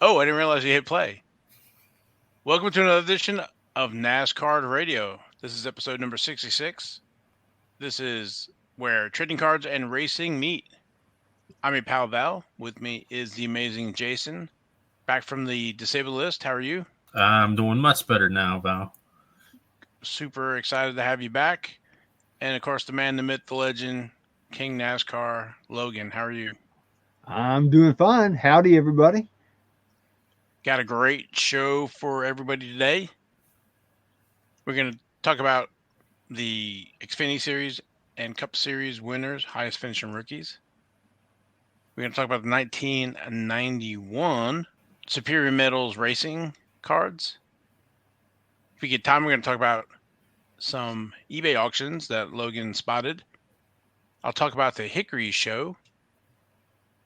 Oh, I didn't realize you hit play. Welcome to another edition of NasCardRadio. This is episode number 66. This is where trading cards and racing meet. I'm your pal Val. With me is the amazing Jason. Back from the disabled list. How are you? I'm doing much better now, Val. Super excited to have you back. And of course, the man, the myth, the legend, King NASCAR, Logan. How are you? I'm doing fine. Howdy, everybody. Got a great show for everybody today. We're going to talk about the Xfinity Series and Cup Series winners, highest finishing rookies. We're going to talk about the 1991 Superior Metals Racing cards. If we get time, we're going to talk about some eBay auctions that Logan spotted. I'll talk about the Hickory show,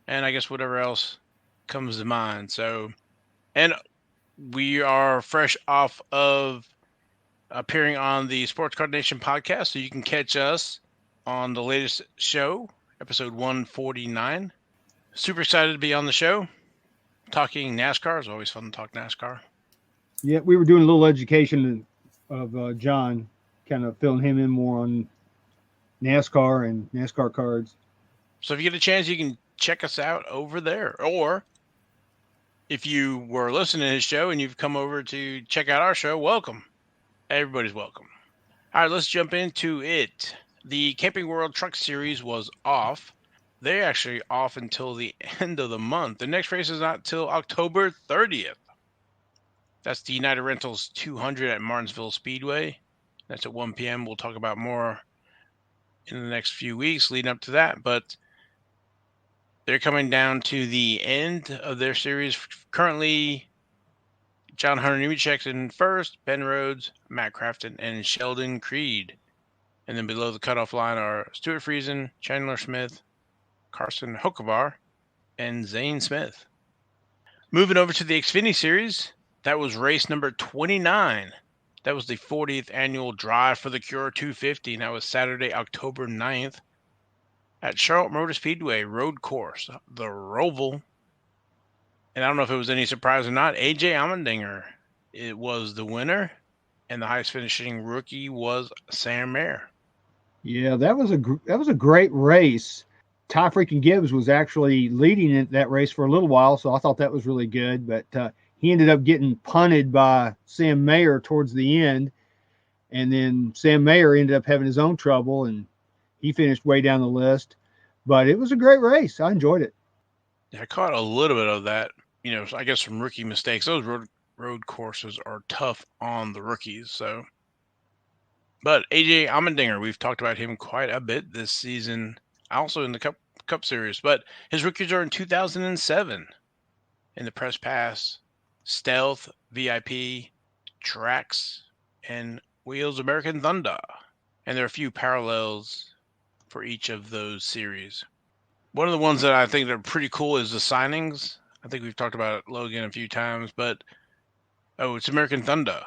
and I guess whatever else comes to mind. And we are fresh off of appearing on the Sports Card Nation podcast, so you can catch us on the latest show, episode 149. Super excited to be on the show. Talking NASCAR is always fun to talk NASCAR. Yeah, we were doing a little education of John, kind of filling him in more on NASCAR and NASCAR cards. So if you get a chance, you can check us out over there. Or if you were listening to his show and you've come over to check out our show, welcome. Everybody's welcome. All right, let's jump into it. The Camping World Truck Series was off. They're actually off until the end of the month. The next race is not till October 30th. That's the United Rentals 200 at Martinsville Speedway. That's at 1 p.m. We'll talk about more in the next few weeks leading up to that. But they're coming down to the end of their series. Currently, John Hunter Nemechek's in first, Ben Rhodes, Matt Crafton, and Sheldon Creed. And then below the cutoff line are Stuart Friesen, Chandler Smith, Carson Hocevar, and Zane Smith. Moving over to the Xfinity Series, that was race number 29. That was the 40th annual Drive for the Cure 250, and that was Saturday, October 9th at Charlotte Motor Speedway road course, the Roval. And I don't know if it was any surprise or not, AJ Allmendinger, it was the winner, and the highest finishing rookie was Sam Mayer. Yeah, that was a great race. Ty freaking Gibbs was actually leading in that race for a little while, so I thought that was really good. But he ended up getting punted by Sam Mayer towards the end, and then Sam Mayer ended up having his own trouble, and he finished way down the list. But it was a great race. I enjoyed it. Yeah, I caught a little bit of that. I guess some rookie mistakes. Those road courses are tough on the rookies. But AJ Allmendinger, we've talked about him quite a bit this season, also in the Cup Series. But his rookies are in 2007 in the Press Pass, Stealth, VIP, Tracks, and Wheels American Thunder. And there are a few parallels for each of those series. One of the ones that I think are pretty cool is the signings. I think we've talked about Logan a few times, but it's American Thunder.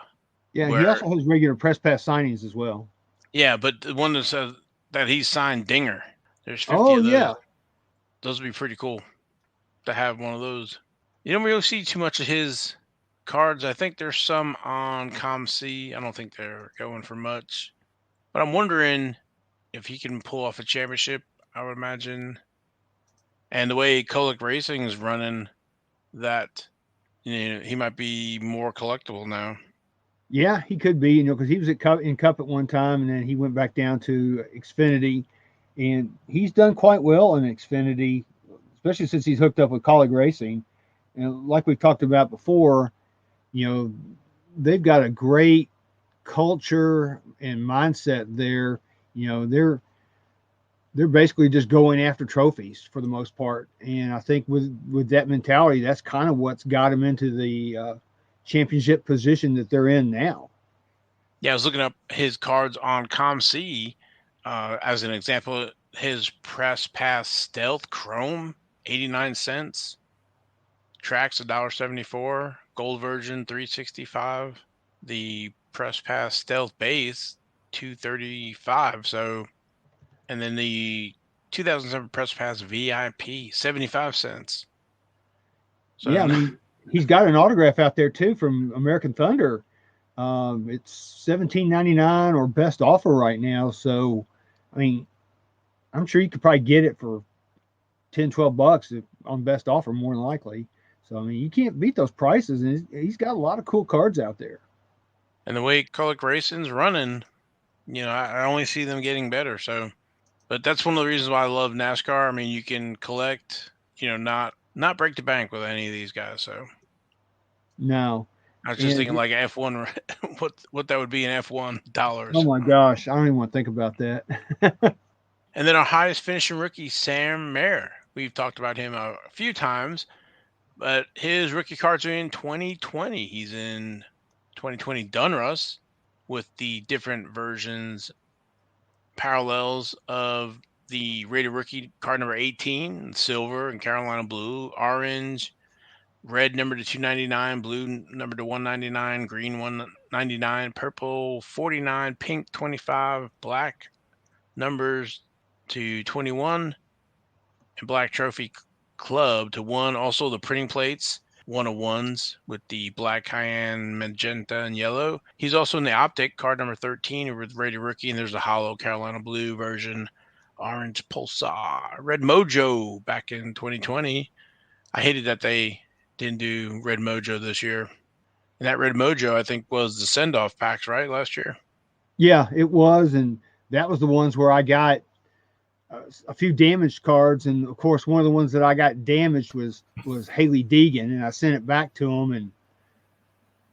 Yeah, he also has regular Press Pass signings as well. Yeah, but the one that says that he signed Dinger. There's 50 of those. Yeah. Those would be pretty cool to have one of those. You don't really see too much of his cards. I think there's some on ComC. I don't think they're going for much. But I'm wondering if he can pull off a championship, I would imagine. And the way Kolek Racing is running, that he might be more collectible now. Yeah, he could be, because he was in Cup at one time, and then he went back down to Xfinity, and he's done quite well in Xfinity, especially since he's hooked up with Kolek Racing. And like we've talked about before, they've got a great culture and mindset there. They're basically just going after trophies for the most part. And I think with that mentality, that's kind of what's got them into the championship position that they're in now. Yeah, I was looking up his cards on ComC as an example. His Press Pass Stealth Chrome, 89 cents. Tracks, $1.74. Gold version, $3.65. The Press Pass Stealth Base, $2.35. So, and then the 2007 Press Pass VIP, 75 cents. So, yeah, I mean, he's got an autograph out there too from American Thunder. It's $17.99 or best offer right now. So, I mean, I'm sure you could probably get it for $10-12 on best offer, more than likely. So, I mean, you can't beat those prices, and he's got a lot of cool cards out there. And the way Cullick Racing's running, I only see them getting better. So, but that's one of the reasons why I love NASCAR. I mean, you can collect, not break the bank with any of these guys. So, No. I was just thinking like F1, what that would be in F1 dollars. Oh my gosh, I don't even want to think about that. And then our highest finishing rookie, Sam Mayer. We've talked about him a few times, but his rookie cards are in 2020. He's in 2020 Donruss with the different versions, parallels of the rated rookie card number 18, silver and Carolina blue, orange, red number to 299, blue number to 199, green 199, purple 49, pink 25, black numbers to 21, and black trophy club to 1. Also the printing plates, 101s with the black, cayenne, magenta, and yellow. He's also in the optic card number 13 with rated rookie, and there's a hollow Carolina blue version, orange Pulsar, red Mojo back in 2020. I hated that they didn't do red Mojo this year. And that red Mojo, I think, was the send-off packs, right, last year? Yeah, it was, and that was the ones where I got a few damaged cards, and of course, one of the ones that I got damaged was Haley Deegan, and I sent it back to him, and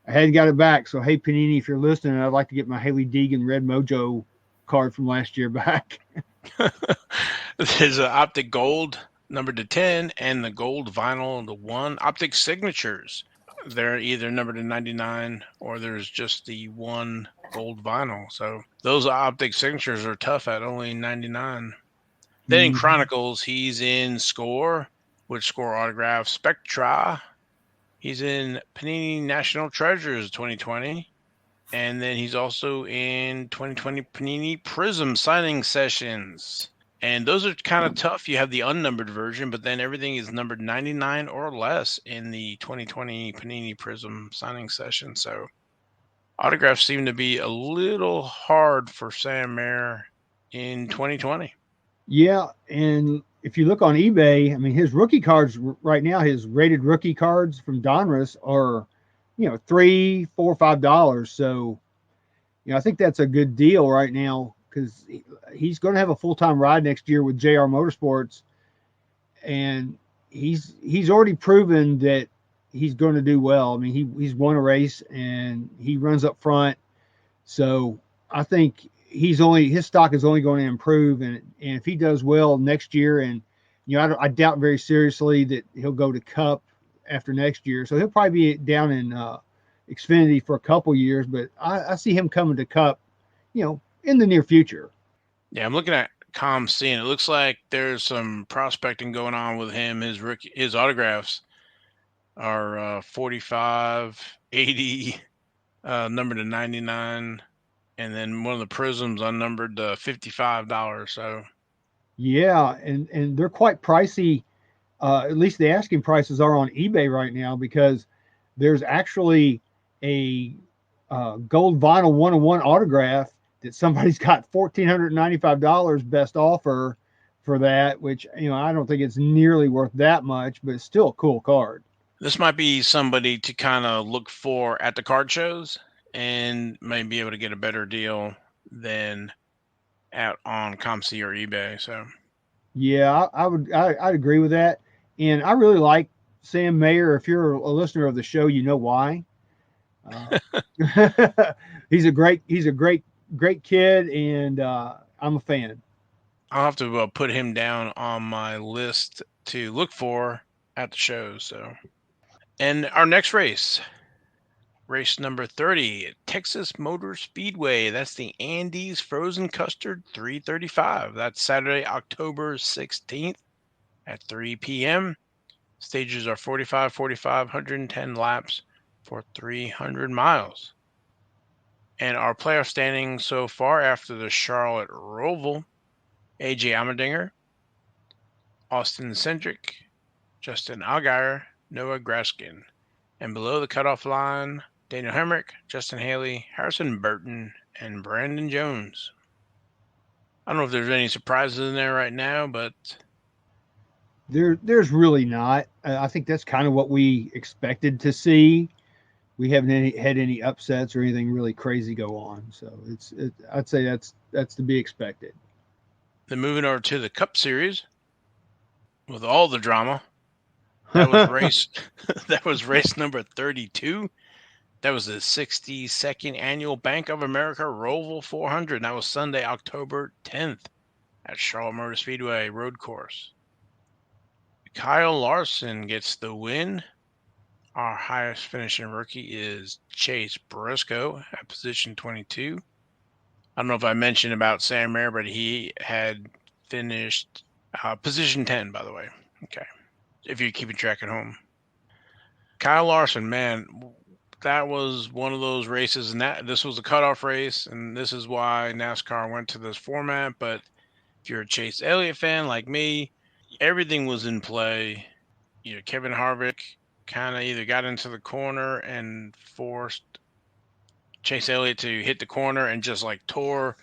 I hadn't got it back. So, hey, Panini, if you're listening, I'd like to get my Haley Deegan Red Mojo card from last year back. There's an optic gold numbered to 10 and the gold vinyl to 1. Optic signatures, they're either numbered to 99 or there's just the 1 gold vinyl. So those optic signatures are tough at only 99. Then in Chronicles, he's in Score, with Score autograph, Spectra. He's in Panini National Treasures 2020. And then he's also in 2020 Panini Prism signing sessions. And those are kind of tough. You have the unnumbered version, but then everything is numbered 99 or less in the 2020 Panini Prism signing session. So autographs seem to be a little hard for Sam Mayer in 2020. Yeah, and if you look on eBay, I mean, his rookie cards right now, his rated rookie cards from Donruss are, $3, $4, $5. So, I think that's a good deal right now because he's going to have a full-time ride next year with JR Motorsports, and he's already proven that he's going to do well. I mean, he's won a race and he runs up front, so I think his stock is only going to improve, and if he does well next year, and I doubt very seriously that he'll go to Cup after next year, so he'll probably be down in Xfinity for a couple years, but I see him coming to Cup, in the near future. Yeah, I'm looking at ComC, and it looks like there's some prospecting going on with him. His autographs are 45, 80, numbered to 99. And then one of the Prisms unnumbered to $55. So, yeah, and they're quite pricey. At least the asking prices are on eBay right now because there's actually a gold vinyl 101 autograph that somebody's got $1,495 best offer for that, which I don't think it's nearly worth that much, but it's still a cool card. This might be somebody to kind of look for at the card shows, and may be able to get a better deal than out on ComC or eBay. So, yeah, I'd agree with that. And I really like Sam Mayer. If you're a listener of the show, you know why. He's a great kid, and I'm a fan. I'll have to put him down on my list to look for at the shows. So, and our next race number 30, Texas Motor Speedway. That's the Andes Frozen Custard 335. That's Saturday, October 16th at 3 p.m. Stages are 45, 45, 110 laps for 300 miles. And our playoff standing so far after the Charlotte ROVAL: AJ Allmendinger, Austin Cindric, Justin Allgaier, Noah Graskin. And below the cutoff line, Daniel Hemrick, Justin Haley, Harrison Burton, and Brandon Jones. I don't know if there's any surprises in there right now, but there's really not. I think that's kind of what we expected to see. We haven't had any upsets or anything really crazy go on, so I'd say that's to be expected. Then moving over to the Cup Series with all the drama. That was race number 32. That was the 62nd annual Bank of America Roval 400. And that was Sunday, October 10th at Charlotte Motor Speedway road course. Kyle Larson gets the win. Our highest finishing rookie is Chase Briscoe at position 22. I don't know if I mentioned about Sam Mayer, but he had finished position 10, by the way. Okay. If you're keeping track at home. Kyle Larson, man, that was one of those races, and this was a cutoff race, and this is why NASCAR went to this format. But if you're a Chase Elliott fan like me, everything was in play. Kevin Harvick kind of either got into the corner and forced Chase Elliott to hit the corner and just like tore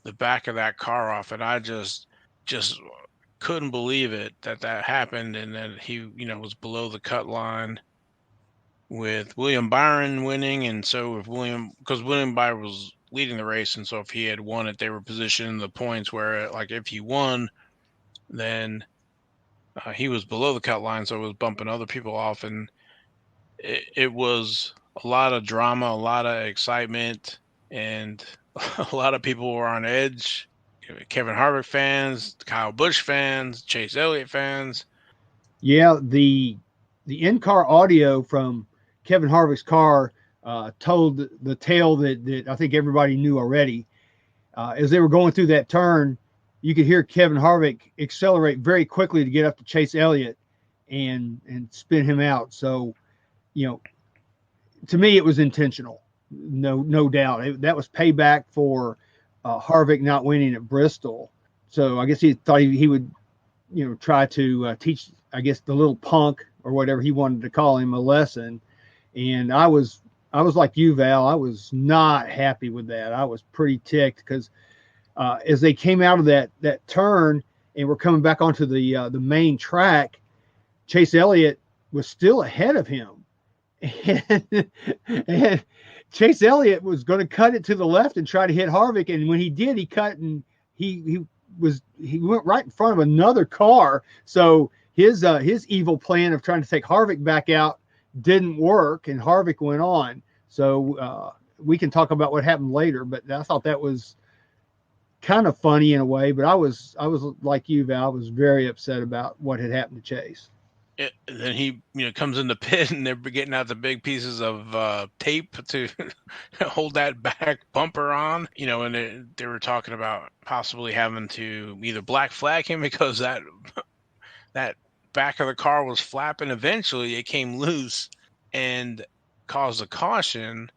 the back of that car off. And I just couldn't believe it that happened, and that he, was below the cut line with William Byron winning. And so because William Byron was leading the race, and so if he had won it, they were positioned in the points where, like, if he won, then he was below the cut line, so it was bumping other people off, and it was a lot of drama, a lot of excitement, and a lot of people were on edge. Kevin Harvick fans, Kyle Busch fans, Chase Elliott fans. Yeah, the in-car audio from Kevin Harvick's car told the tale that I think everybody knew already. As they were going through that turn, you could hear Kevin Harvick accelerate very quickly to get up to Chase Elliott and spin him out. So, to me, it was intentional. No doubt. That was payback for Harvick not winning at Bristol. So I guess he thought he would, try to teach, I guess, the little punk or whatever he wanted to call him a lesson. And I was like you, Val. I was not happy with that. I was pretty ticked because as they came out of that turn and were coming back onto the main track, Chase Elliott was still ahead of him. And Chase Elliott was going to cut it to the left and try to hit Harvick. And when he did, he cut and he went right in front of another car. So his evil plan of trying to take Harvick back out didn't work, and Harvick went on. So we can talk about what happened later, but I thought that was kind of funny in a way. But I was like you, Val. I was very upset about what had happened to Chase. Then he, comes in the pit, and they're getting out the big pieces of tape to hold that back bumper on. And they were talking about possibly having to either black flag him because that back of the car was flapping. Eventually, it came loose and caused a caution.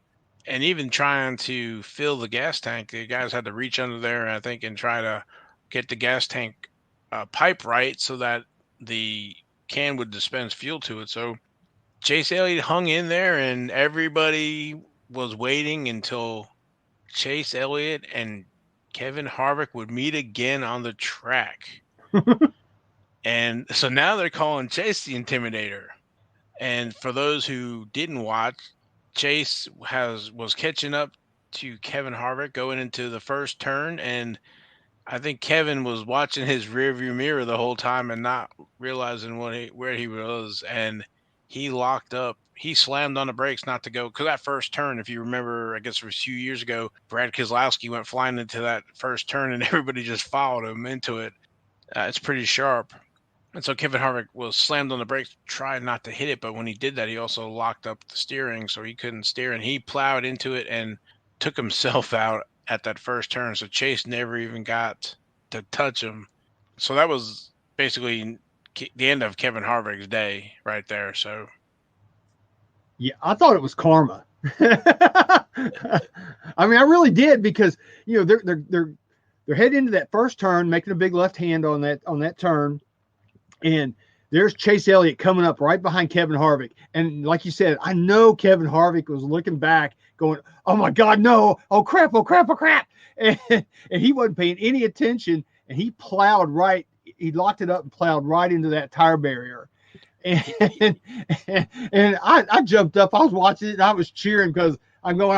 And even trying to fill the gas tank, the guys had to reach under there, I think, and try to get the gas tank pipe right so that the can would dispense fuel to it. So Chase Elliott hung in there, and everybody was waiting until Chase Elliott and Kevin Harvick would meet again on the track. And so now they're calling Chase the Intimidator. And for those who didn't watch, Chase was catching up to Kevin Harvick going into the first turn, and I think Kevin was watching his rearview mirror the whole time and not realizing where he was, and he locked up. He slammed on the brakes not to go, because that first turn, if you remember, I guess it was a few years ago, Brad Keselowski went flying into that first turn, and everybody just followed him into it. It's pretty sharp. And so Kevin Harvick was slammed on the brakes, tried not to hit it, but when he did that, he also locked up the steering, so he couldn't steer, and he plowed into it and took himself out at that first turn. So Chase never even got to touch him. So that was basically the end of Kevin Harvick's day right there. So yeah, I thought it was karma. I mean, I really did, because they're heading into that first turn, making a big left hand on that turn, and there's Chase Elliott coming up right behind Kevin Harvick. And like you said, I know Kevin Harvick was looking back going, oh my God, no. Oh crap. Oh crap. Oh crap. And he wasn't paying any attention. And he plowed right. He locked it up and plowed right into that tire barrier. And I jumped up. I was watching it and I was cheering because I'm going,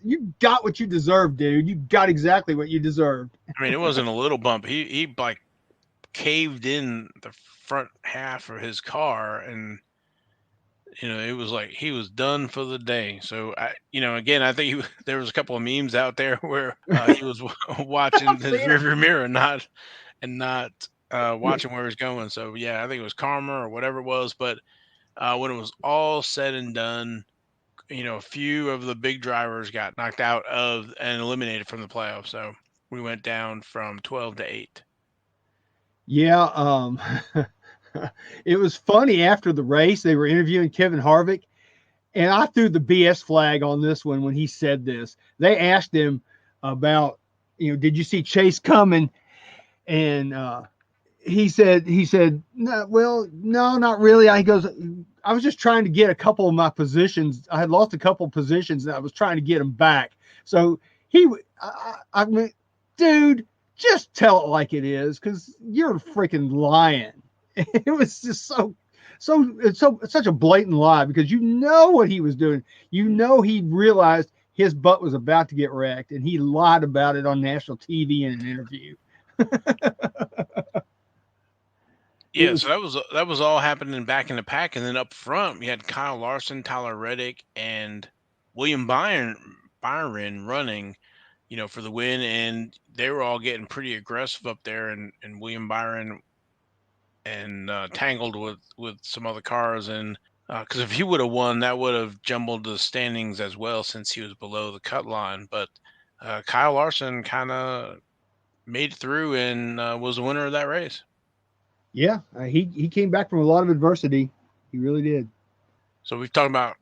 you got what you deserved, dude. You got exactly what you deserved. I mean, it wasn't a little bump. He like caved in the front half of his car, and it was like he was done for the day. So again, I think there was a couple of memes out there where he was watching his rearview mirror, not watching where he's going. So yeah, I think it was karma or whatever it was. But when it was all said and done, a few of the big drivers got knocked out of and eliminated from the playoffs. So we went down from 12 to 8. Yeah. It was funny after the race. They were interviewing Kevin Harvick, and I threw the BS flag on this one when he said this. They asked him about, did you see Chase coming? And he said, no, well, no, not really. He goes, I was just trying to get a couple of my positions. I had lost a couple of positions, and I was trying to get them back. So I mean, dude, just tell it like it is, because you're freaking lying. It was just such a blatant lie, because what he was doing. He realized his butt was about to get wrecked, and he lied about it on national TV in an interview. Yeah, so that was all happening back in the pack, and then up front we had Kyle Larson, Tyler Reddick, and William Byron running, for the win, and they were all getting pretty aggressive up there, and William Byron and tangled with some other cars, and because if he would have won, that would have jumbled the standings as well, since he was below the cut line. But Kyle Larson kind of made it through and was the winner of that race. Yeah, he came back from a lot of adversity. He really did. So we've talked about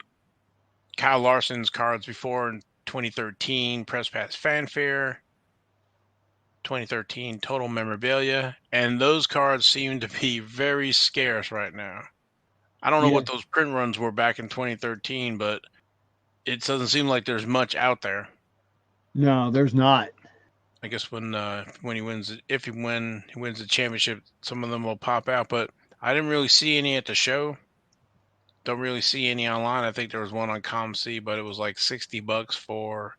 Kyle Larson's cards before in 2013 Press Pass Fanfare, 2013 Total Memorabilia, and those cards seem to be very scarce right now. I don't know what those print runs were back in 2013, but it doesn't seem like there's much out there. No, there's not. I guess when he wins the championship, some of them will pop out, but I didn't really see any at the show. Don't really see any online. I think there was one on ComC, but it was like $60 for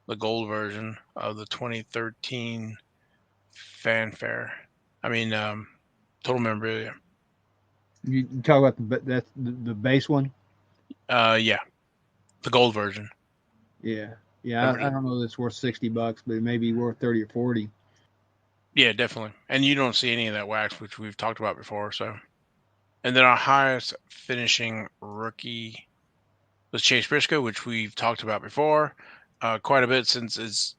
the gold version of the 2013 Fanfare. I mean, Total Memorabilia. You talk about that's the base one? Yeah, the gold version. Yeah. Yeah, I don't know that it's worth $60, but it may be worth 30 or 40. Yeah, definitely. And you don't see any of that wax, which we've talked about before. So, and then our highest finishing rookie was Chase Briscoe, which we've talked about before quite a bit, since it's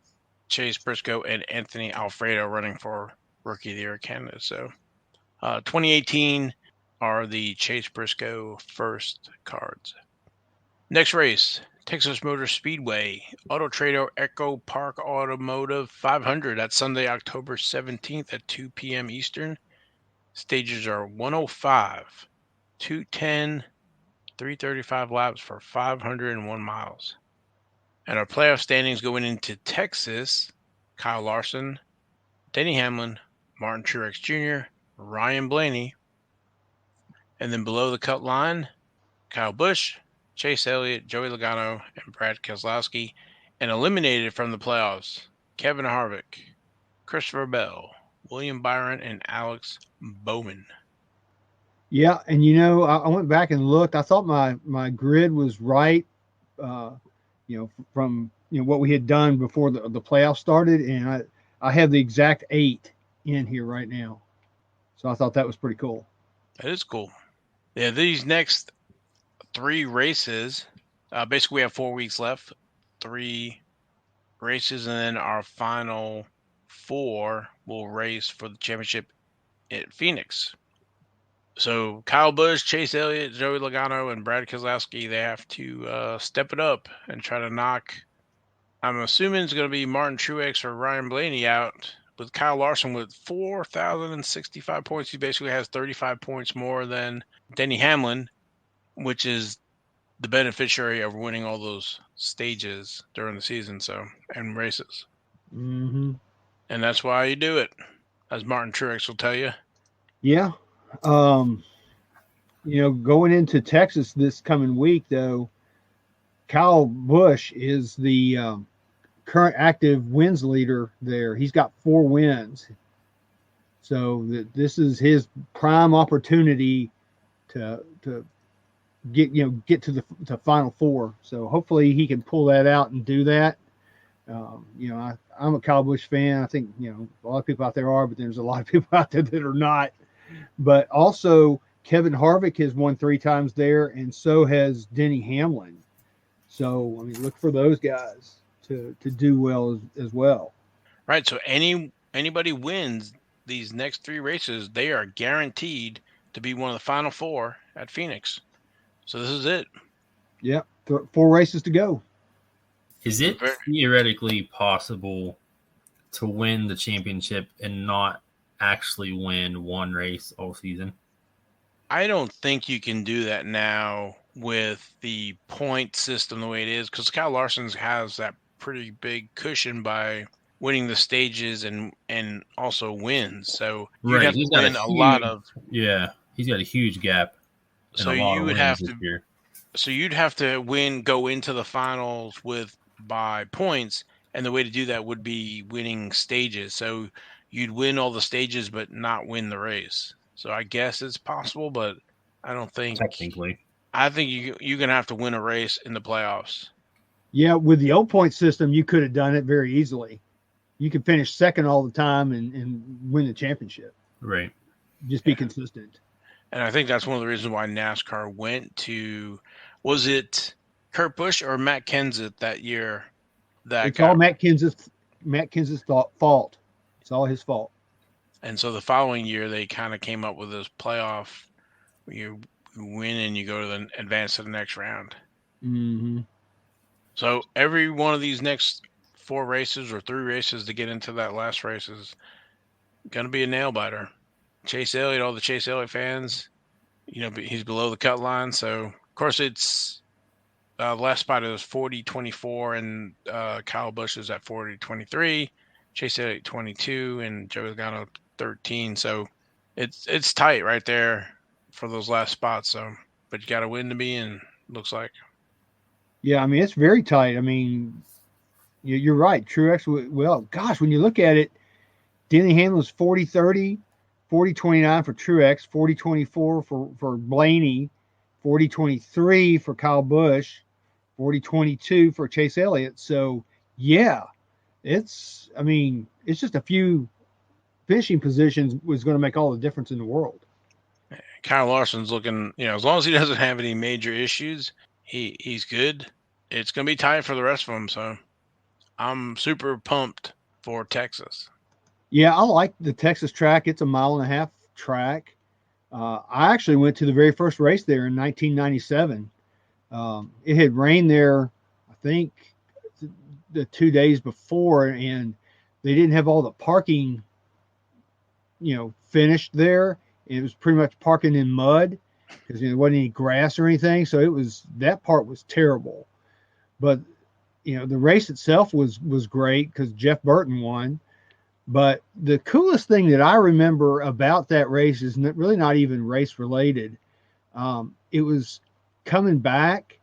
Chase Briscoe and Anthony Alfredo running for Rookie of the Year candidates. So, 2018 are the Chase Briscoe first cards. Next race. Texas Motor Speedway, Auto Trader Echo Park Automotive 500. That's Sunday, October 17th at 2 p.m. Eastern. Stages are 105, 210, 335 laps for 501 miles. And our playoff standings going into Texas, Kyle Larson, Denny Hamlin, Martin Truex Jr., Ryan Blaney. And then below the cut line, Kyle Busch, Chase Elliott, Joey Logano, and Brad Keselowski, and eliminated from the playoffs, Kevin Harvick, Christopher Bell, William Byron, and Alex Bowman. Yeah, and I went back and looked. I thought my grid was right, from what we had done before the playoffs started, and I have the exact 8 in here right now. So I thought that was pretty cool. That is cool. Yeah, these next 3 races, basically we have 4 weeks left, 3 races, and then our final 4 will race for the championship at Phoenix. So Kyle Busch, Chase Elliott, Joey Logano, and Brad Keselowski, they have to step it up and try to knock, I'm assuming it's going to be Martin Truex or Ryan Blaney out with Kyle Larson with 4,065 points. He basically has 35 points more than Denny Hamlin, which is the beneficiary of winning all those stages during the season, and races. Mm-hmm. And that's why you do it, as Martin Truex will tell you. Yeah. Going into Texas this coming week, though, Kyle Busch is the current active wins leader there. He's got 4 wins. So this is his prime opportunity to get to the final 4. So hopefully he can pull that out and do that. I'm a Kyle Busch fan. I think a lot of people out there are, but there's a lot of people out there that are not. But also Kevin Harvick has won 3 times there, and so has Denny Hamlin. So I mean, look for those guys to do well as well. Right. So anybody wins these next 3 races, they are guaranteed to be one of the final 4 at Phoenix. So this is it. Yep. 4 races to go. Is it theoretically possible to win the championship and not actually win one race all season? I don't think you can do that now with the point system the way it is, because Kyle Larson has that pretty big cushion by winning the stages and also wins. So you have to win a lot of. Yeah, he's got a huge gap. So you would have to. So you'd have to go into the finals by points, and the way to do that would be winning stages. So you'd win all the stages, but not win the race. So I guess it's possible, but I don't think technically. I think you're gonna have to win a race in the playoffs. Yeah, with the old point system, you could have done it very easily. You could finish second all the time and win the championship. Right. Just be consistent. And I think that's one of the reasons why NASCAR went to, was it Kurt Busch or Matt Kenseth that year? It's all Matt Kenseth's fault. It's all his fault. And so the following year, they kind of came up with this playoff. You win and you go to advance to the next round. Mm-hmm. So every one of these next 4 races or 3 races to get into that last race is going to be a nail biter. Chase Elliott, all the Chase Elliott fans, he's below the cut line. So, of course, it's the last spot is 40-24, and Kyle Busch is at 40-23, Chase Elliott 22, and Joey Logano 13. So it's tight right there for those last spots. So, but you got to win to be in, looks like. Yeah, I mean, it's very tight. I mean, you're right. Truex, well, gosh, when you look at it, Denny Hamlin's 40-30, 40-29 for Truex, 40-24 for Blaney, 40-23 for Kyle Busch, 40-22 for Chase Elliott. So, yeah, it's just a few finishing positions was going to make all the difference in the world. Kyle Larson's looking, as long as he doesn't have any major issues, he's good. It's going to be tight for the rest of them. So I'm super pumped for Texas. Yeah, I like the Texas track. It's a 1.5 mile track. I actually went to the very first race there in 1997. It had rained there, I think, the 2 days before, and they didn't have all the parking, finished there. It was pretty much parking in mud because there wasn't any grass or anything. So that part was terrible. But, the race itself was great because Jeff Burton won. But the coolest thing that I remember about that race is really not even race related. It was coming back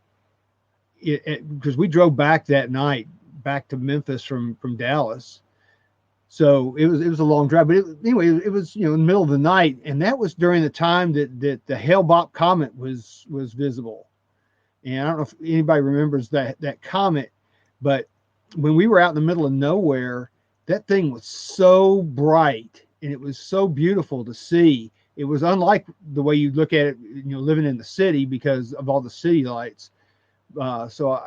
because we drove back that night back to Memphis from Dallas. So it was a long drive, but it was in the middle of the night, and that was during the time that the Hale-Bopp comet was visible. And I don't know if anybody remembers that comet, but when we were out in the middle of nowhere, that thing was so bright and it was so beautiful to see. It was unlike the way you look at it, living in the city because of all the city lights. So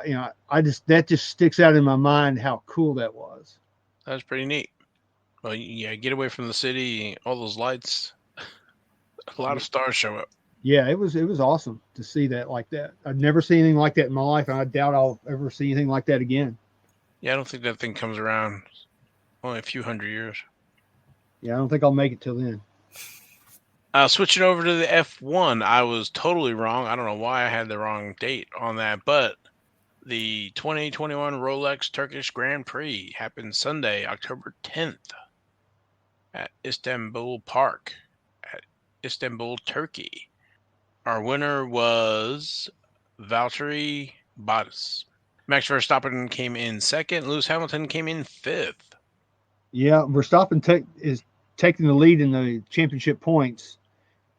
that just sticks out in my mind how cool that was. That's pretty neat. Well, yeah, get away from the city, all those lights, a lot of stars show up. Yeah, it was awesome to see that like that. I've never seen anything like that in my life, and I doubt I'll ever see anything like that again. Yeah, I don't think that thing comes around only a few hundred years. Yeah, I don't think I'll make it till then. Switching over to the F1, I was totally wrong. I don't know why I had the wrong date on that, but the 2021 Rolex Turkish Grand Prix happened Sunday, October 10th at Istanbul Park at Istanbul, Turkey. Our winner was Valtteri Bottas. Max Verstappen came in second. Lewis Hamilton came in fifth. Yeah, Verstappen is taking the lead in the championship points.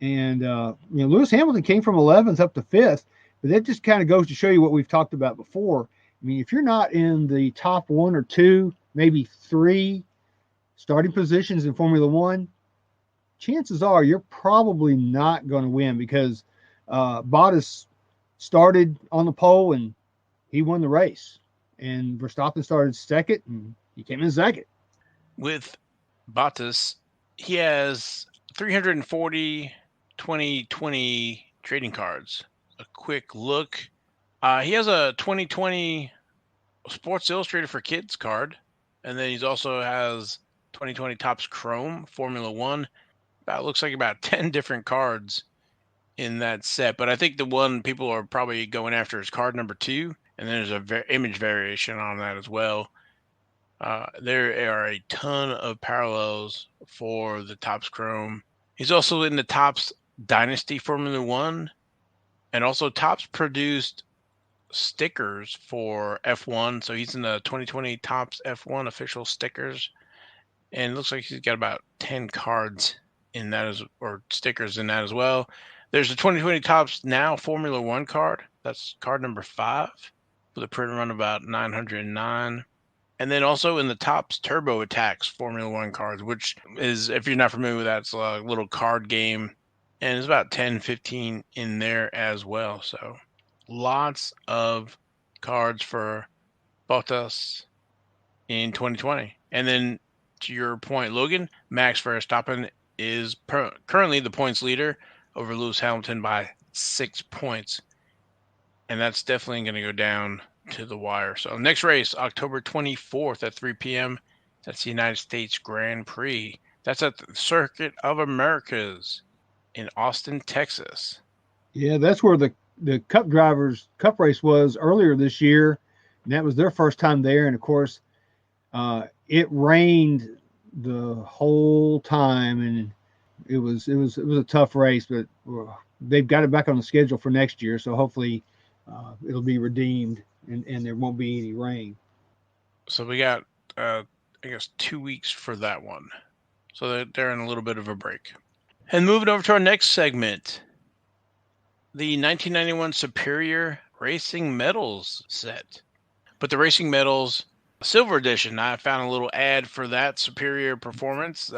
And, Lewis Hamilton came from 11th up to 5th, but that just kind of goes to show you what we've talked about before. I mean, if you're not in the top 1 or 2, maybe 3 starting positions in Formula One, chances are you're probably not going to win because Bottas started on the pole and he won the race. And Verstappen started second and he came in second. With Bottas, he has 340 2020 trading cards. A quick look. He has a 2020 Sports Illustrated for Kids card. And then he also has 2020 Topps Chrome Formula One. Looks like about 10 different cards in that set. But I think the one people are probably going after is card number 2. And then there's a image variation on that as well. There are a ton of parallels for the Topps Chrome. He's also in the Topps Dynasty Formula One, and also Topps produced stickers for F1. So he's in the 2020 Topps F1 official stickers, and it looks like he's got about 10 cards in that or stickers in that as well. There's the 2020 Topps Now Formula One card. That's card number 5 with a print run about 909. And then also in the Topps Turbo Attacks Formula One cards, which is, if you're not familiar with that, it's a little card game. And there's about 10, 15 in there as well. So lots of cards for Bottas in 2020. And then to your point, Logan, Max Verstappen is currently the points leader over Lewis Hamilton by 6 points. And that's definitely going to go down to the wire. So next race, October 24th at 3 p.m. That's the United States Grand Prix. That's at the Circuit of Americas in Austin, Texas. Yeah, that's where the Cup Cup race was earlier this year, and that was their first time there. And of course, it rained the whole time, and it was a tough race. But they've got it back on the schedule for next year, so hopefully it'll be redeemed. And there won't be any rain. So we got, I guess, 2 weeks for that one. So they're in a little bit of a break. And moving over to our next segment, the 1991 Superior Racing Medals set. But the Racing Medals Silver Edition, I found a little ad for that Superior Performance.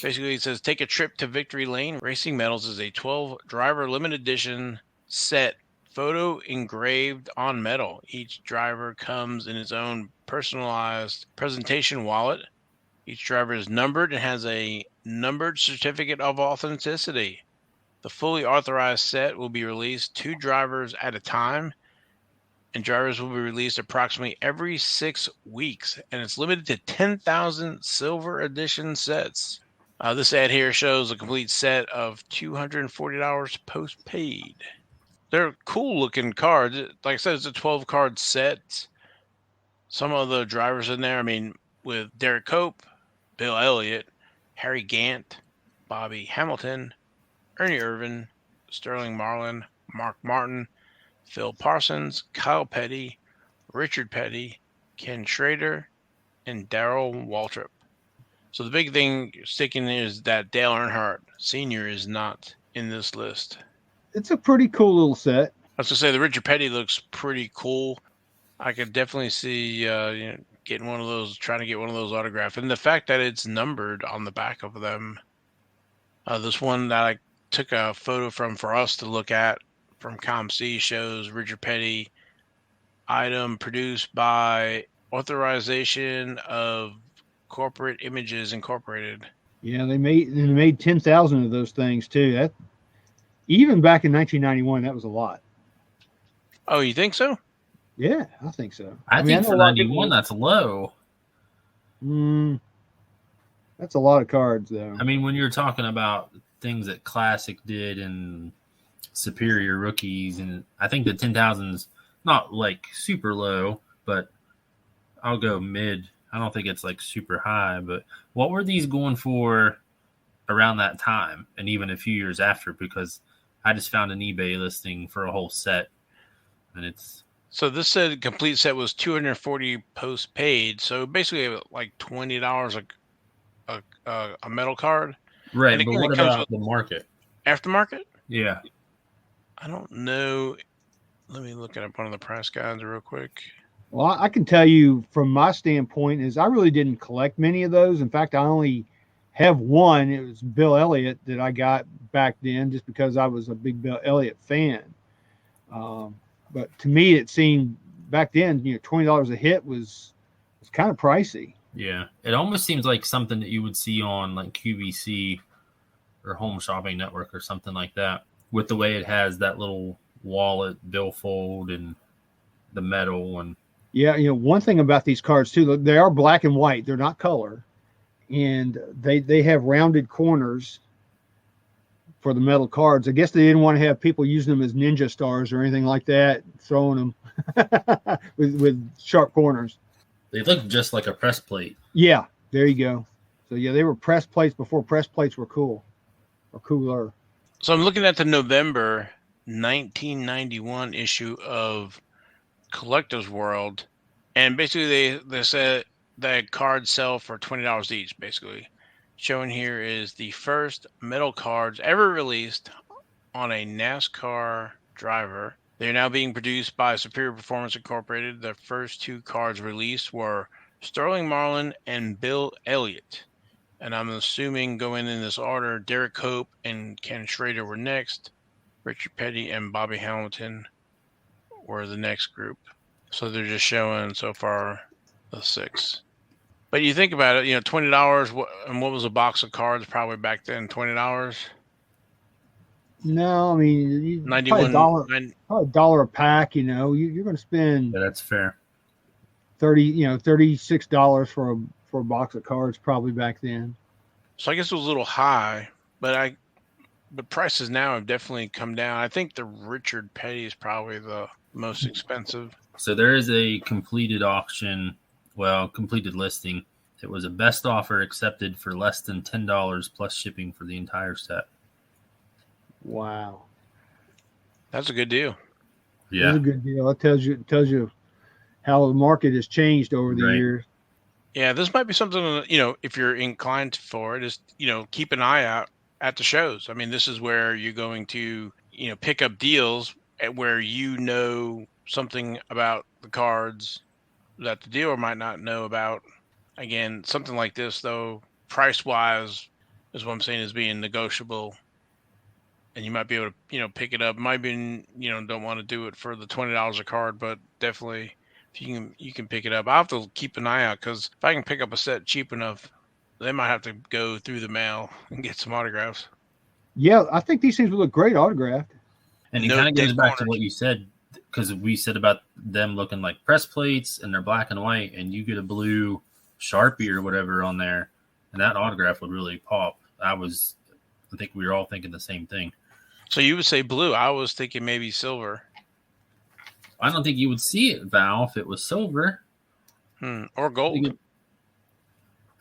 Basically, it says, take a trip to Victory Lane. Racing Medals is a 12-driver limited edition set, photo engraved on metal. Each driver comes in its own personalized presentation wallet. Each driver is numbered and has a numbered certificate of authenticity. The fully authorized set will be released 2 drivers at a time, and drivers will be released approximately every 6 weeks, and it's limited to 10,000 silver edition sets. This ad here shows a complete set of $240 post-paid. They're cool-looking cards. Like I said, it's a 12-card set. Some of the drivers in there, I mean, with Derek Cope, Bill Elliott, Harry Gant, Bobby Hamilton, Ernie Irvan, Sterling Marlin, Mark Martin, Phil Parsons, Kyle Petty, Richard Petty, Ken Schrader, and Darrell Waltrip. So the big thing sticking is that Dale Earnhardt Sr. is not in this list. It's a pretty cool little set. I was going to say, the Richard Petty looks pretty cool. I could definitely see getting one of those, trying to get one of those autographed. And the fact that it's numbered on the back of them. This one that I took a photo from for us to look at from ComC shows Richard Petty item produced by Authorization of Corporate Images Incorporated. Yeah, they made 10,000 of those things too. That even back in 1991, that was a lot. Oh, you think so? Yeah, I think so. I think for 91, that's low. That's a lot of cards, though. I mean, when you're talking about things that Classic did and Superior Rookies, and I think the 10,000's not like super low, but I'll go mid. I don't think it's like super high, but what were these going for around that time and even a few years after? Because I just found an eBay listing for a whole set, and it's... So this said complete set was $240 post paid. So basically like $20 a metal card. Right, but what about the market? Aftermarket? Yeah. I don't know. Let me look at one of the price guides real quick. Well, I can tell you from my standpoint is I really didn't collect many of those. In fact, I only have one. It was Bill Elliott that I got back then just because I was a big Bill Elliott fan. But to me, it seemed back then, $20 a hit was kind of pricey. Yeah, it almost seems like something that you would see on like QVC or Home Shopping Network or something like that, with the way it has that little wallet billfold and the metal. And yeah, one thing about these cards too, they are black and white. They're not color, and they have rounded corners for the metal cards. I guess they didn't want to have people using them as ninja stars or anything like that, throwing them with sharp corners. They look just like a press plate. Yeah, there you go. So yeah, they were press plates before press plates were cool or cooler. So I'm looking at the November 1991 issue of Collector's World, and basically they said that cards sell for $20 each, basically. Shown here is the first metal cards ever released on a NASCAR driver. They are now being produced by Superior Performance Incorporated. The first two cards released were Sterling Marlin and Bill Elliott. And I'm assuming going in this order, Derek Hope and Ken Schrader were next. Richard Petty and Bobby Hamilton were the next group. So they're just showing so far the 6. But you think about it, $20, and what was a box of cards probably back then? $20? No, I mean, $91. Probably $1 a pack. You're going to spend. Yeah, that's fair. $36 for a box of cards probably back then. So I guess it was a little high, but prices now have definitely come down. I think the Richard Petty is probably the most expensive. So there is a completed listing. It was a best offer accepted for less than $10 plus shipping for the entire set. Wow. That's a good deal. Yeah. That's a good deal. It tells you how the market has changed over the years. Yeah, this might be something, if you're inclined for it, is, keep an eye out at the shows. I mean, this is where you're going to, pick up deals at where something about the cards that the dealer might not know about. Again, something like this, though, price-wise, is what I'm saying is being negotiable. And you might be able to, pick it up. Might be, don't want to do it for the $20 a card, but definitely if you can pick it up. I'll have to keep an eye out, because if I can pick up a set cheap enough, they might have to go through the mail and get some autographs. Yeah, I think these things would look great autographed. And it kind of goes back to what you said, because we said about them looking like press plates and they're black and white, and you get a blue Sharpie or whatever on there, and that autograph would really pop. I think we were all thinking the same thing. So you would say blue. I was thinking maybe silver. I don't think you would see it, Val, if it was silver. Or gold.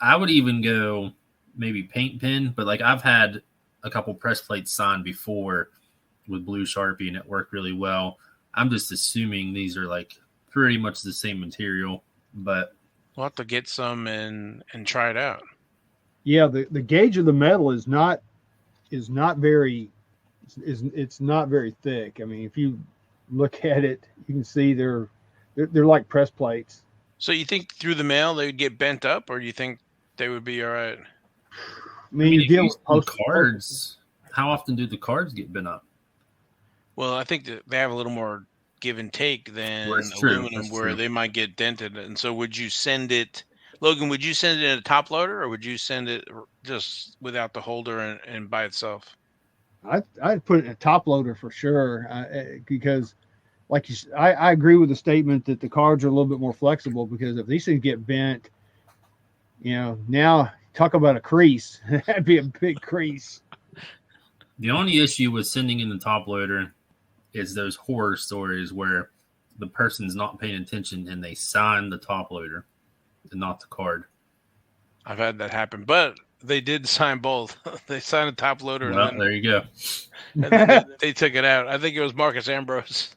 I would even go maybe paint pen, but like I've had a couple press plates signed before with blue Sharpie, and it worked really well. I'm just assuming these are like pretty much the same material, but we'll have to get some and try it out. Yeah, the gauge of the metal is not very thick. I mean, if you look at it, you can see they're like press plates. So you think through the mail they would get bent up, or do you think they would be all right? I mean you deal with cards. How often do the cards get bent up? Well, I think that they have a little more give and take than aluminum, where they might get dented. And so would you send it, Logan, would you send it in a top loader, or would you send it just without the holder and by itself? I'd put it in a top loader for sure, because like I agree with the statement that the cards are a little bit more flexible, because if these things get bent, now talk about a crease. That'd be a big crease. The only issue with sending in the top loader is those horror stories where the person's not paying attention and they sign the top loader and not the card. I've had that happen, but they did sign both. They signed the top loader. Well, and then, there you go. And then they took it out. I think it was Marcus Ambrose.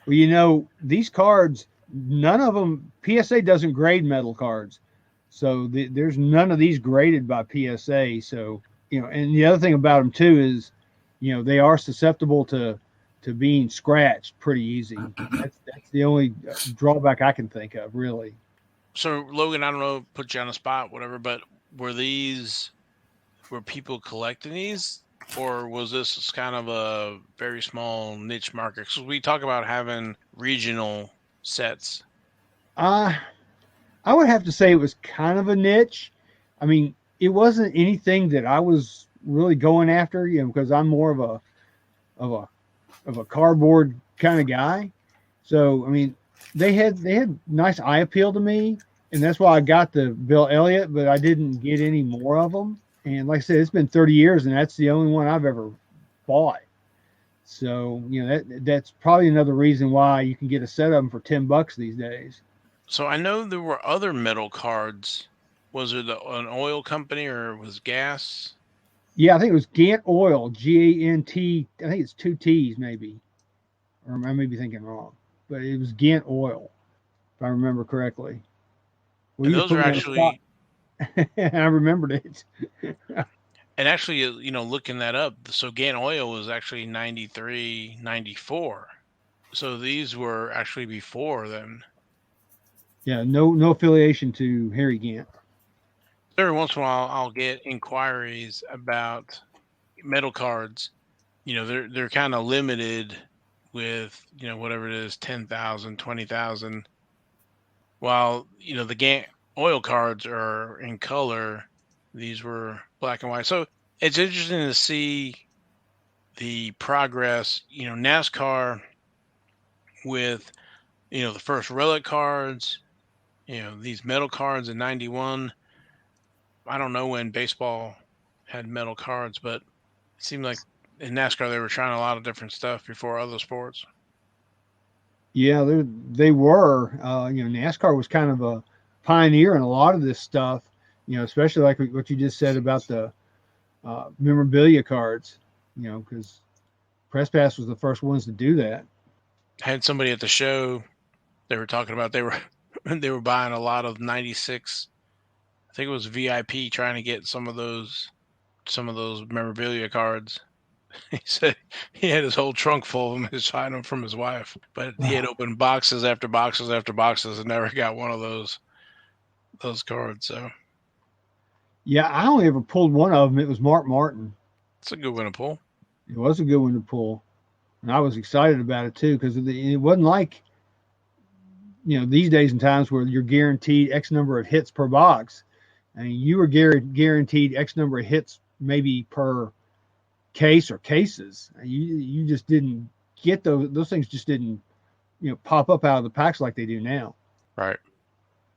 Well, these cards, none of them, PSA doesn't grade metal cards. So there's none of these graded by PSA. So, and the other thing about them too is, they are susceptible to being scratched pretty easy. That's the only drawback I can think of, really. So, Logan, I don't know, put you on the spot, whatever, but were people collecting these, or was this kind of a very small niche market? Because we talk about having regional sets. I would have to say it was kind of a niche. I mean, it wasn't anything that I was really going after, because I'm more of a cardboard kind of guy. So, I mean, they had nice eye appeal to me, and that's why I got the Bill Elliott, but I didn't get any more of them. And like I said, it's been 30 years, and that's the only one I've ever bought. So, that's probably another reason why you can get a set of them for $10 these days. So I know there were other metal cards. Was it an oil company or was gas? Yeah, I think it was Gant Oil, Gant. I think it's 2 T's maybe, or I may be thinking wrong, but it was Gant Oil, if I remember correctly. Well, and those are actually. I remembered it. And actually, looking that up, so Gant Oil was actually 93, 94. So these were actually before then. Yeah, no affiliation to Harry Gant. Every once in a while, I'll get inquiries about metal cards. They're kind of limited with, whatever it is, 10,000, 20,000. While, the Gant Oil cards are in color. These were black and white. So it's interesting to see the progress, NASCAR with, the first relic cards, these metal cards in 91. I don't know when baseball had metal cards, but it seemed like in NASCAR they were trying a lot of different stuff before other sports. Yeah, they were. NASCAR was kind of a pioneer in a lot of this stuff, especially like what you just said about the memorabilia cards, because Press Pass was the first ones to do that. I had somebody at the show, they were talking about they were buying a lot of 96. I think it was VIP, trying to get some of those memorabilia cards. He said he had his whole trunk full of them, his hiding them from his wife, but he had opened boxes after boxes after boxes and never got one of those cards. So yeah, I only ever pulled one of them. It was Mark Martin. It's a good one to pull. It was a good one to pull, and I was excited about it too, because it wasn't like these days and times where you're guaranteed X number of hits per box. I mean, you were guaranteed X number of hits maybe per case or cases. You just didn't get those things. Just didn't pop up out of the packs like they do now. Right.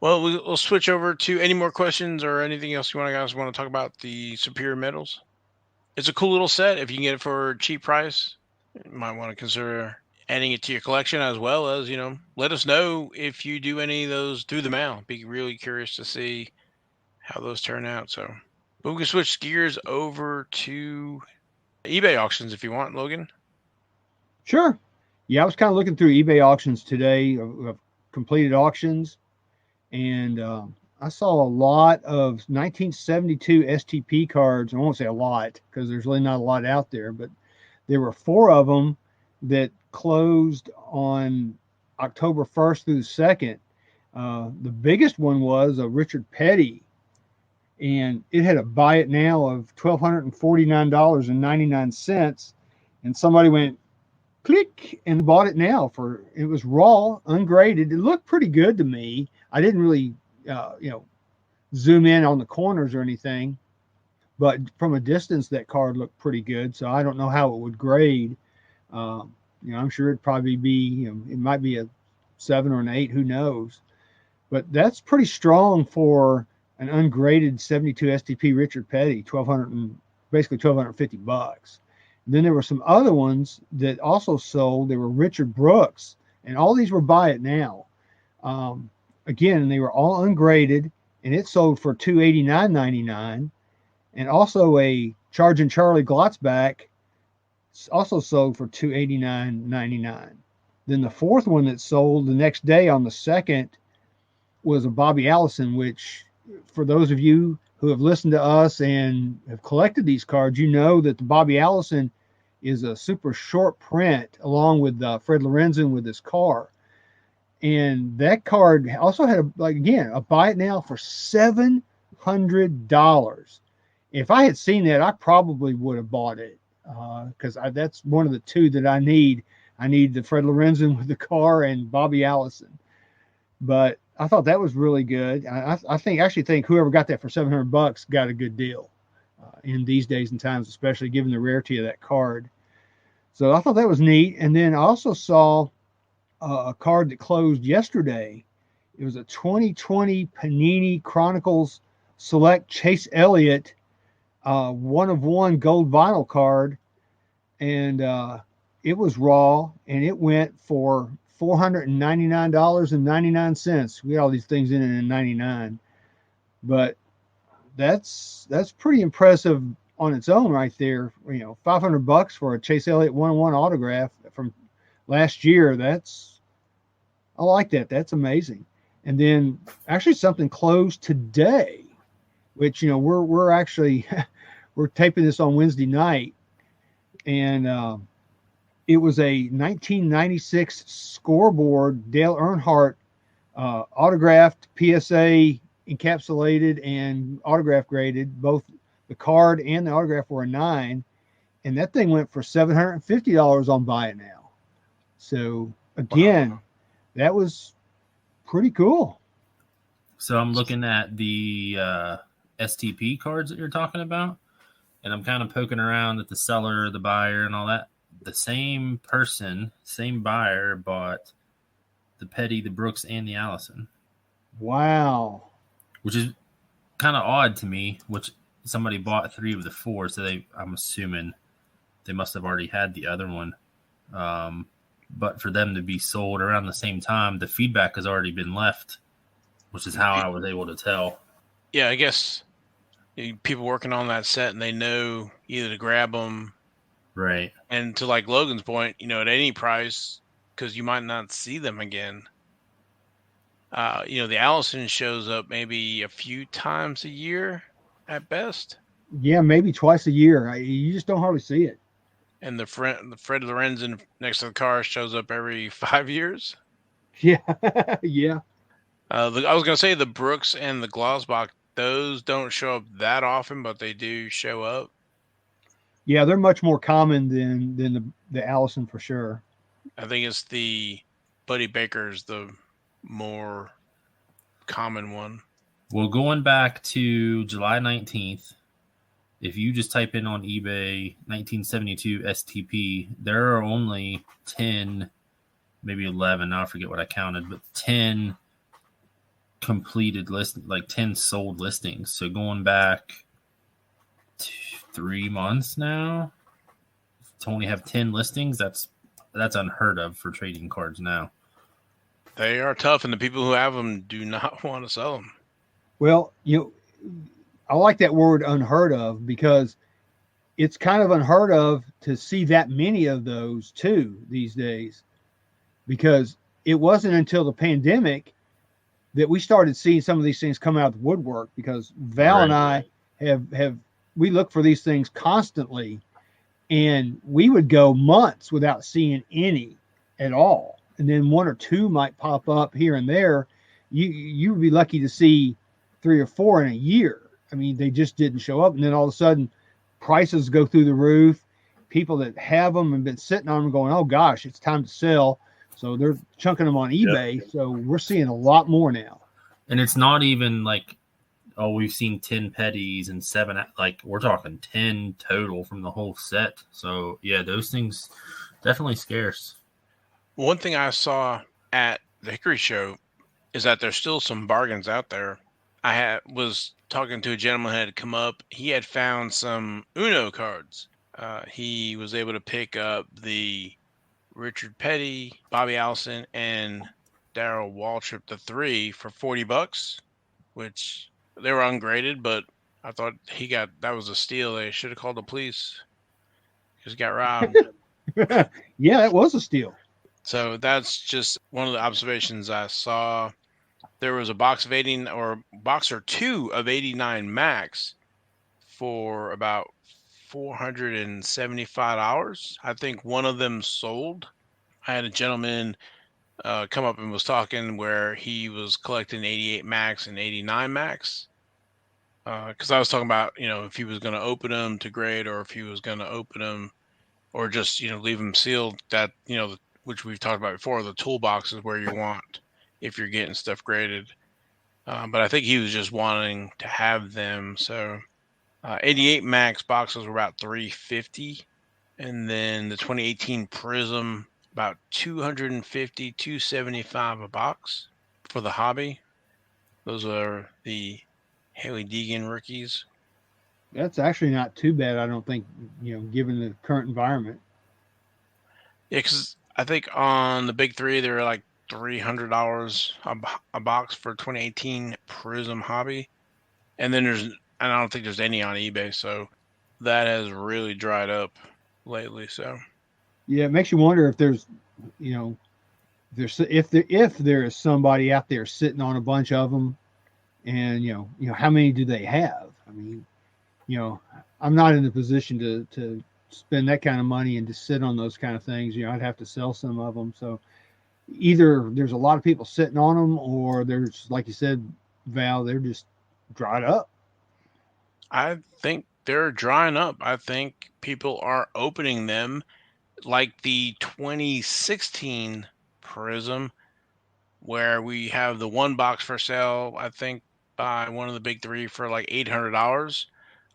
Well, we'll switch over to any more questions or anything else you guys want to talk about the Superior Metals. It's a cool little set. If you can get it for a cheap price, you might want to consider adding it to your collection, as well as, let us know if you do any of those through the mail. Be really curious to see how those turn out. So, but we can switch gears over to eBay auctions if you want, Logan. Sure. Yeah, I was kind of looking through eBay auctions today of completed auctions, and I saw a lot of 1972 STP cards. I won't say a lot because there's really not a lot out there, but there were 4 of them that closed on October 1st through the 2nd. The biggest one was a Richard Petty, and it had a buy it now of $1,249.99. And somebody went click and bought it now it was raw, ungraded. It looked pretty good to me. I didn't really, zoom in on the corners or anything, but from a distance, that card looked pretty good. So I don't know how it would grade. I'm sure it'd probably be, it might be a 7 or an 8, who knows? But that's pretty strong for an ungraded 72 STP Richard Petty, basically $1,250. Then there were some other ones that also sold. They were Richard Brooks, and all these were buy it now. Again, they were all ungraded, and it sold for $289.99. And also a Charging Charlie Glotzback also sold for $289.99. Then the fourth one that sold the next day on the 2nd was a Bobby Allison, which for those of you who have listened to us and have collected these cards, you know that the Bobby Allison is a super short print along with Fred Lorenzen with his car. And that card also had a buy it now for $700. If I had seen that, I probably would have bought it because that's one of the two that I need. I need the Fred Lorenzen with the car and Bobby Allison. But I thought that was really good. I actually think whoever got that for $700 got a good deal in these days and times, especially given the rarity of that card. So I thought that was neat. And then I also saw a card that closed yesterday. It was a 2020 Panini Chronicles Select Chase Elliott 1/1 gold vinyl card, and it was raw, and it went for $499.99. We had all these things in it in 99, but that's pretty impressive on its own right there. $500 for a Chase Elliott 1/1 autograph from last year. I like that. That's amazing. And then actually something closed today, which we're actually we're taping this on Wednesday night, and it was a 1996 scoreboard Dale Earnhardt autographed, PSA encapsulated, and autograph graded. Both the card and the autograph were a 9, and that thing went for $750 on Buy It Now. So again, that was pretty cool. So I'm looking at the STP cards that you're talking about, and I'm kind of poking around at the seller, the buyer, and all that. The same person, same buyer bought the Petty, the Brooks, and the Allison. Wow. Which is kind of odd to me, which somebody bought 3 of the 4, so I'm assuming they must have already had the other one. But for them to be sold around the same time, the feedback has already been left, which is how I was able to tell. Yeah, I guess people working on that set, and they know either to grab them, right? And to like Logan's point, at any price, because you might not see them again. The Allison shows up maybe a few times a year at best. Yeah, maybe twice a year. You just don't hardly see it. And the Fred Lorenzen next to the car shows up every 5 years. Yeah, yeah. I was going to say the Brooks and the Glossbach, those don't show up that often, but they do show up. Yeah, they're much more common than the Allison for sure. I think it's the Buddy Baker's the more common one. Well, going back to July 19th, if you just type in on eBay 1972 STP, there are only 10, maybe 11, now I forget what I counted, but 10 completed list, like 10 sold listings. So going back 3 months now to only have 10 listings, that's unheard of for trading cards now. They are tough, and the people who have them do not want to sell them. Well, I like that word unheard of, because it's kind of unheard of to see that many of those too these days, because it wasn't until the pandemic that we started seeing some of these things come out of the woodwork, because Val and I we look for these things constantly, and we would go months without seeing any at all. And then 1 or 2 might pop up here and there. You would be lucky to see 3 or 4 in a year. I mean, they just didn't show up. And then all of a sudden, prices go through the roof. People that have them and been sitting on them going, oh, gosh, it's time to sell. So they're chunking them on eBay. Yep. So we're seeing a lot more now. And it's not even like, oh, we've seen 10 Petties and 7. Like, we're talking 10 total from the whole set. So, yeah, those things definitely scarce. One thing I saw at the Hickory Show is that there's still some bargains out there. was talking to a gentleman who had come up. He had found some Uno cards. He was able to pick up the Richard Petty, Bobby Allison, and Darrell Waltrip, the 3 for $40, which they were ungraded, but I thought that was a steal. They should have called the police. Just got robbed. Yeah, that was a steal. So that's just one of the observations I saw. There was a box of 80 or box or 2 of 89 Max for about $475. I think one of them sold. I had a gentleman come up and was talking where he was collecting 88 Max and 89 Max. Because I was talking about, if he was going to open them to grade or if he was going to open them or just, leave them sealed, that, which we've talked about before, the toolbox is where you want if you're getting stuff graded. But I think he was just wanting to have them. So 88 Max boxes were about $350. And then the 2018 Prism, about $250, $275 a box for the hobby. Those are the Haley Deegan rookies. That's actually not too bad, I don't think, given the current environment. Yeah, because I think on the big 3, they were like $300 a box for 2018 Prism hobby. And then I don't think there's any on eBay, so that has really dried up lately. So yeah, it makes you wonder if there's, if there is somebody out there sitting on a bunch of them, and how many do they have? I mean, I'm not in the position to spend that kind of money and to sit on those kind of things. I'd have to sell some of them. So either there's a lot of people sitting on them, or there's, like you said, Val, they're just dried up. I think they're drying up. I think people are opening them like the 2016 Prism, where we have the 1 box for sale, I think, by one of the big 3 for like $800.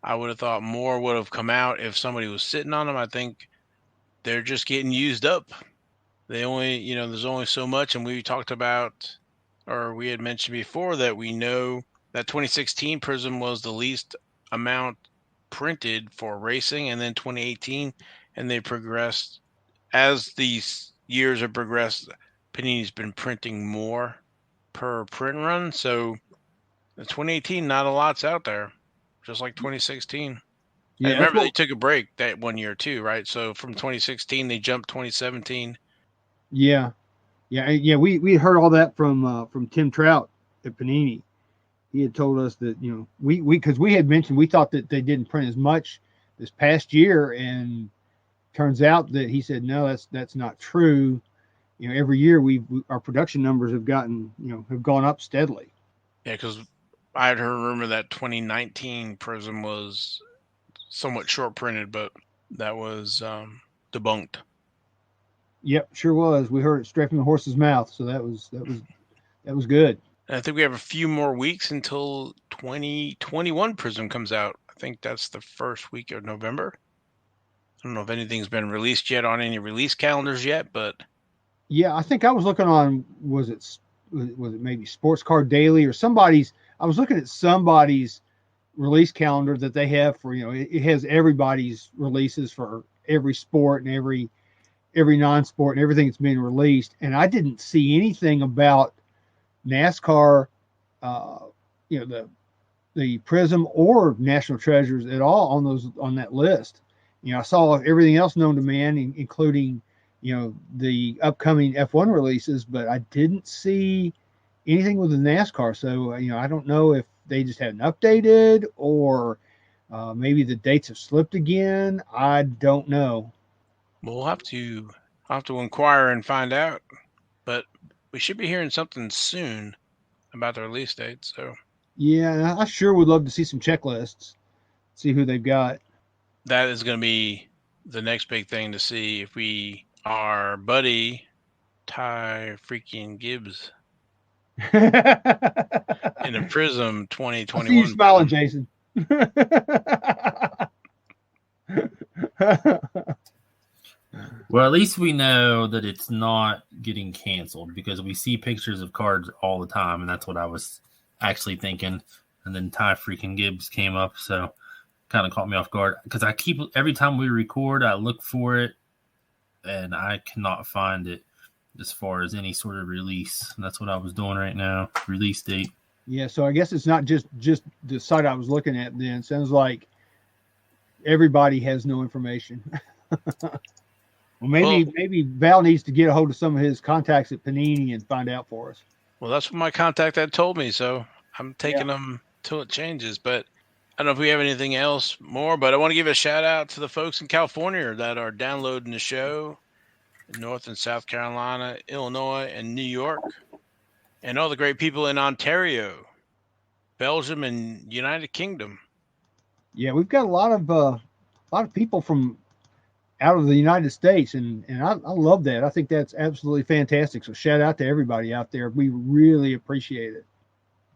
I would have thought more would have come out if somebody was sitting on them. I think they're just getting used up. They only, there's only so much. And we talked about, or we had mentioned before, that we know that 2016 Prism was the least amount printed for racing, and then 2018, and they progressed as these years have progressed. Panini's been printing more per print run, so the 2018, not a lot's out there, just like 2016. Yeah, and remember they took a break that 1 year too, right? So from 2016 they jumped 2017. Yeah. We heard all that from Tim Trout at Panini. He had told us that because we had mentioned we thought that they didn't print as much this past year, and turns out that he said no, that's not true. Every year our production numbers have gone up steadily. Yeah, because I had heard a rumor that 2019 Prism was somewhat short printed, but that was debunked. Yep, sure was. We heard it straight from the horse's mouth, so that was good. And I think we have a few more weeks until 2021 Prism comes out. I think that's the first week of November. I don't know if anything's been released yet on any release calendars yet, but yeah, I think I was looking on, was it maybe Sports Card Daily or somebody's, I was looking at somebody's release calendar that they have for, it has everybody's releases for every sport and every non-sport and everything that's being released. And I didn't see anything about NASCAR, the Prism or National Treasures at all on that list. I saw everything else known to man, including, the upcoming F1 releases, but I didn't see anything with the NASCAR. So, I don't know if they just hadn't updated or maybe the dates have slipped again. I don't know. We'll have to inquire and find out, but we should be hearing something soon about the release date. So yeah, I sure would love to see some checklists, see who they've got. That is going to be the next big thing to see if our buddy Ty freaking Gibbs in a Prism 2021. I see you smiling, Jason. Well, at least we know that it's not getting canceled, because we see pictures of cards all the time, and that's what I was actually thinking. And then Ty freaking Gibbs came up, so kind of caught me off guard. Because every time we record, I look for it, and I cannot find it as far as any sort of release. And that's what I was doing right now, release date. Yeah, so I guess it's not just the site I was looking at then. Sounds like everybody has no information. Well, maybe Val needs to get a hold of some of his contacts at Panini and find out for us. Well, that's what my contact had told me, so I'm taking them till it changes. But I don't know if we have anything else more, but I want to give a shout out to the folks in California that are downloading the show in North and South Carolina, Illinois, and New York, and all the great people in Ontario, Belgium, and United Kingdom. Yeah, we've got a lot of people from out of the United States, and I love that. I think that's absolutely fantastic. So shout out to everybody out there. We really appreciate it.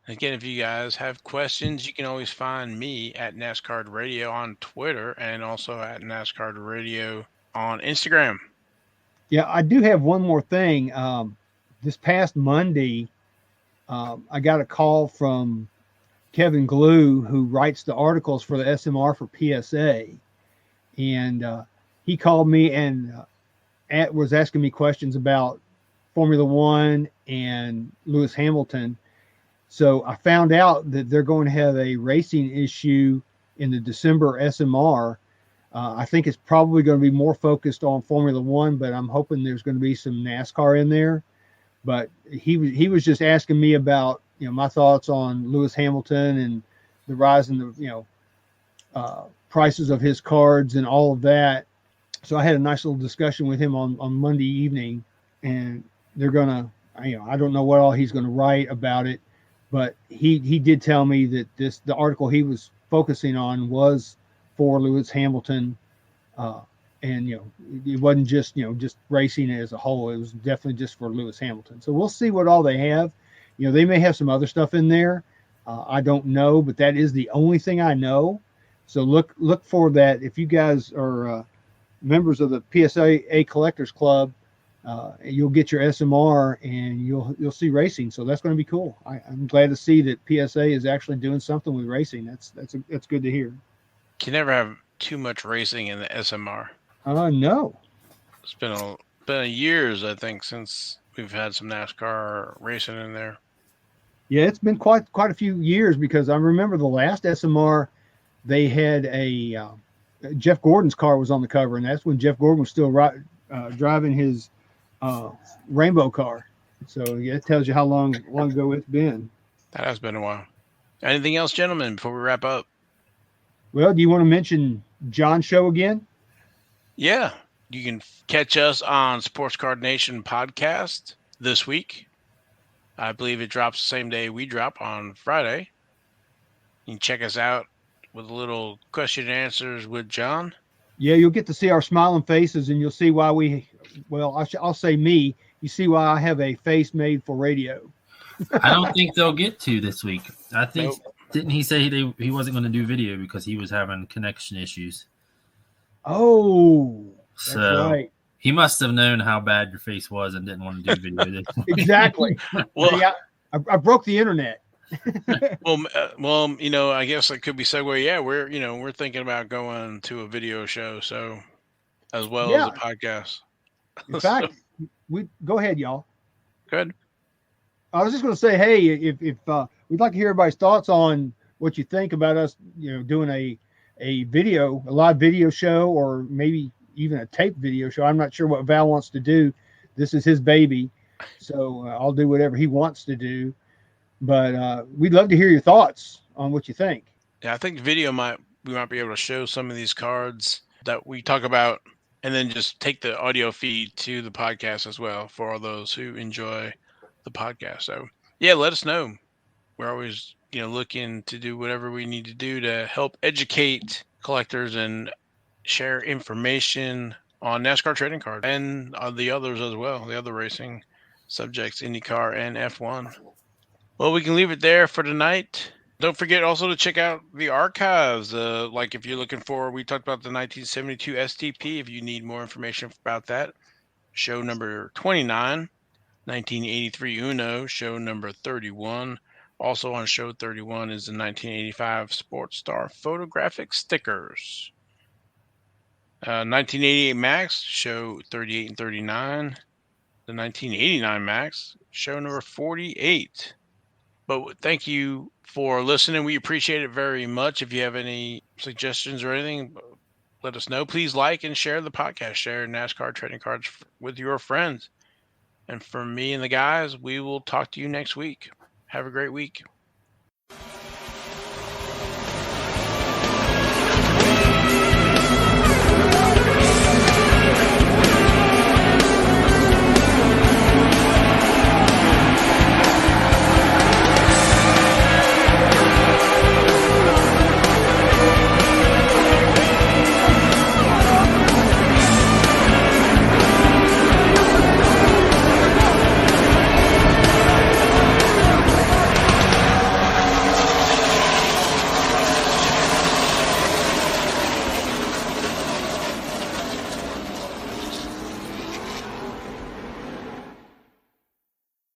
Again, if you guys have questions, you can always find me at NasCardRadio on Twitter and also at NasCardRadio on Instagram. Yeah, I do have one more thing. This past Monday, I got a call from Kevin Glue, who writes the articles for the SMR for PSA. And he called me and was asking me questions about Formula One and Lewis Hamilton. So I found out that they're going to have a racing issue in the December SMR. I think it's probably going to be more focused on Formula One, but I'm hoping there's going to be some NASCAR in there. But he was just asking me about, my thoughts on Lewis Hamilton and the rise in the, prices of his cards and all of that. So I had a nice little discussion with him on Monday evening, and they're going to, I don't know what all he's going to write about it, but he did tell me that the article he was focusing on was for Lewis Hamilton. And, it wasn't just racing as a whole. It was definitely just for Lewis Hamilton. So we'll see what all they have. They may have some other stuff in there. I don't know, but that is the only thing I know. So look for that. If you guys are members of the PSA Collectors Club, you'll get your SMR and you'll see racing. So that's going to be cool. I'm glad to see that PSA is actually doing something with racing. That's good to hear. Can never have too much racing in the SMR. No. It's been years, I think, since we've had some NASCAR racing in there. Yeah, it's been quite a few years, because I remember the last SMR, they had a Jeff Gordon's car was on the cover, and that's when Jeff Gordon was still driving his rainbow car. So yeah, it tells you how long ago it's been. That has been a while. Anything else, gentlemen, before we wrap up? Well, do you want to mention John's show again? Yeah, you can catch us on Sports Card Nation podcast this week. I believe it drops the same day we drop, on Friday. You can check us out with a little question and answers with John. Yeah, you'll get to see our smiling faces, and you'll see why I'll say me. You see why I have a face made for radio. I don't think they'll get to this week. I think, Didn't he say he wasn't going to do video because he was having connection issues? Oh, that's so right. He must have known how bad your face was and didn't want to do video. Exactly. Well, see, I broke the internet. well, I guess it could be segue. Yeah, we're thinking about going to a video show, so as well as a podcast. In fact, we go ahead, y'all. Good. I was just going to say, hey, if we'd like to hear everybody's thoughts on what you think about us, doing a live video show, or maybe even a tape video show. I'm not sure what Val wants to do. This is his baby, so I'll do whatever he wants to do. But we'd love to hear your thoughts on what you think. Yeah, I think video we might be able to show some of these cards that we talk about, and then just take the audio feed to the podcast as well for all those who enjoy the podcast. So yeah, let us know. We're always looking to do whatever we need to do to help educate collectors and share information on NASCAR trading cards and the others as well, the other racing subjects, IndyCar and F1. Well, we can leave it there for tonight. Don't forget also to check out the archives. Like if you're looking for, we talked about the 1972 STP. If you need more information about that, show number 29, 1983 Uno, show number 31. Also on show 31 is the 1985 Sports Star photographic stickers. 1988 Max, show 38 and 39. The 1989 Max, show number 48. But thank you for listening. We appreciate it very much. If you have any suggestions or anything, let us know. Please like and share the podcast. Share NASCAR trading cards with your friends. And for me and the guys, we will talk to you next week. Have a great week.